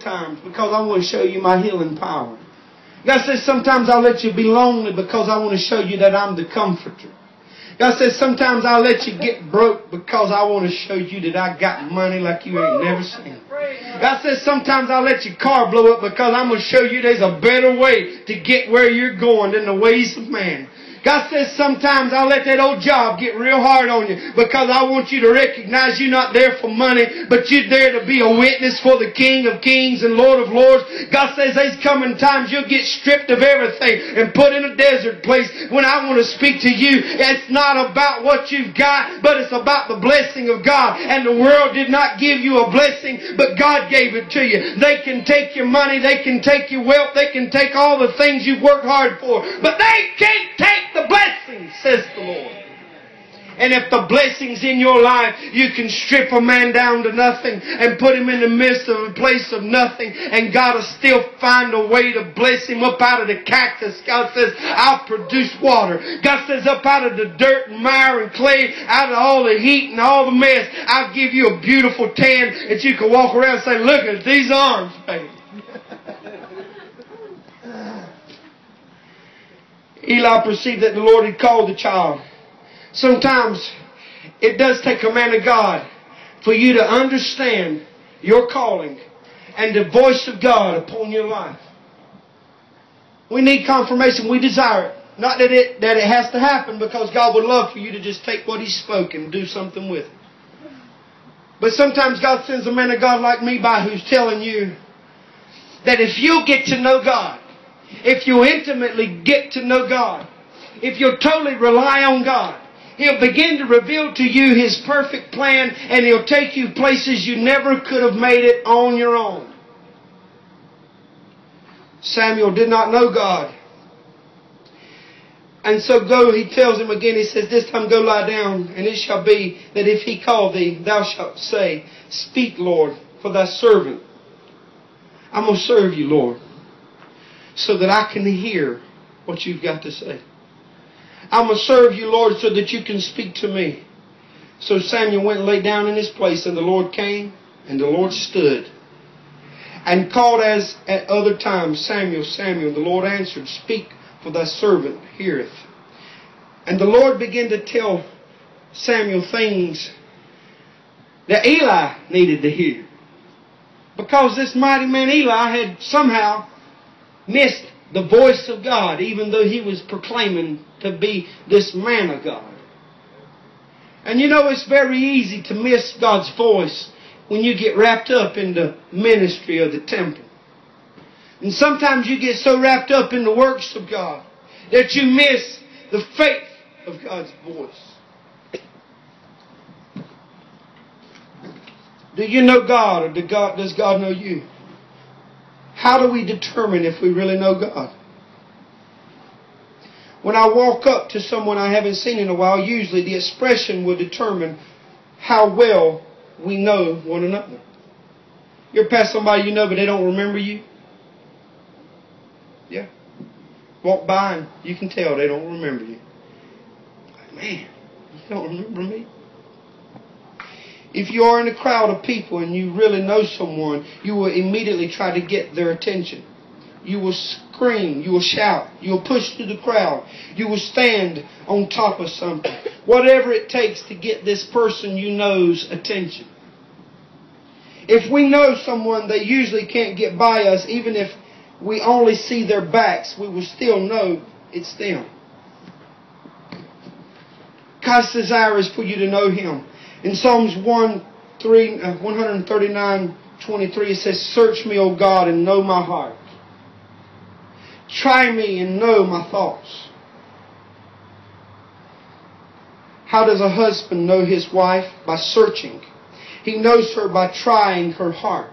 times because I want to show you my healing power. God says sometimes I'll let you be lonely because I want to show you that I'm the comforter. God says sometimes I'll let you get broke because I want to show you that I got money like you ain't never seen. God says sometimes I'll let your car blow up because I'm going to show you there's a better way to get where you're going than the ways of man. God says sometimes I'll let that old job get real hard on you because I want you to recognize you're not there for money, but you're there to be a witness for the King of Kings and Lord of Lords. God says there's coming times you'll get stripped of everything and put in a desert place. When I want to speak to you, it's not about what you've got, but it's about the blessing of God. And the world did not give you a blessing, but God gave it to you. They can take your money, they can take your wealth, they can take all the things you've worked hard for, but they can't take the blessing, says the Lord. And if the blessing's in your life, you can strip a man down to nothing and put him in the midst of a place of nothing, and God will still find a way to bless him. Up out of the cactus, God says, I'll produce water. God says, up out of the dirt and mire and clay, out of all the heat and all the mess, I'll give you a beautiful tan that you can walk around and say, look at these arms, baby. Eli perceived that the Lord had called the child. Sometimes it does take a man of God for you to understand your calling and the voice of God upon your life. We need confirmation. We desire it. Not that it has to happen, because God would love for you to just take what He spoke and do something with it. But sometimes God sends a man of God like me by who's telling you that if you'll get to know God, if you intimately get to know God, if you'll totally rely on God, He'll begin to reveal to you His perfect plan, and He'll take you places you never could have made it on your own. Samuel did not know God. And so he tells him again, he says, this time go lie down, and it shall be that if he call thee, thou shalt say, speak, Lord, for thy servant. I'm going to serve you, Lord, so that I can hear what you've got to say. I'm going to serve you, Lord, so that you can speak to me. So Samuel went and lay down in his place, and the Lord came, and the Lord stood, and called as at other times, Samuel, Samuel. The Lord answered, speak, for thy servant heareth. And the Lord began to tell Samuel things that Eli needed to hear. Because this mighty man Eli had somehow missed the voice of God, even though he was proclaiming to be this man of God. And you know, it's very easy to miss God's voice when you get wrapped up in the ministry of the temple. And sometimes you get so wrapped up in the works of God that you miss the faith of God's voice. Do you know God, or does God know you? How do we determine if we really know God? When I walk up to someone I haven't seen in a while, usually the expression will determine how well we know one another. You ever pass somebody you know but they don't remember you? Yeah. Walk by and you can tell they don't remember you. Man, you don't remember me? If you are in a crowd of people and you really know someone, you will immediately try to get their attention. You will scream, you will shout, you will push through the crowd, you will stand on top of something. Whatever it takes to get this person you know's attention. If we know someone, they usually can't get by us. Even if we only see their backs, we will still know it's them. God's desire is for you to know Him. In Psalms 139:23 it says, search me, O God, and know my heart. Try me and know my thoughts. How does a husband know his wife? By searching. He knows her by trying her heart.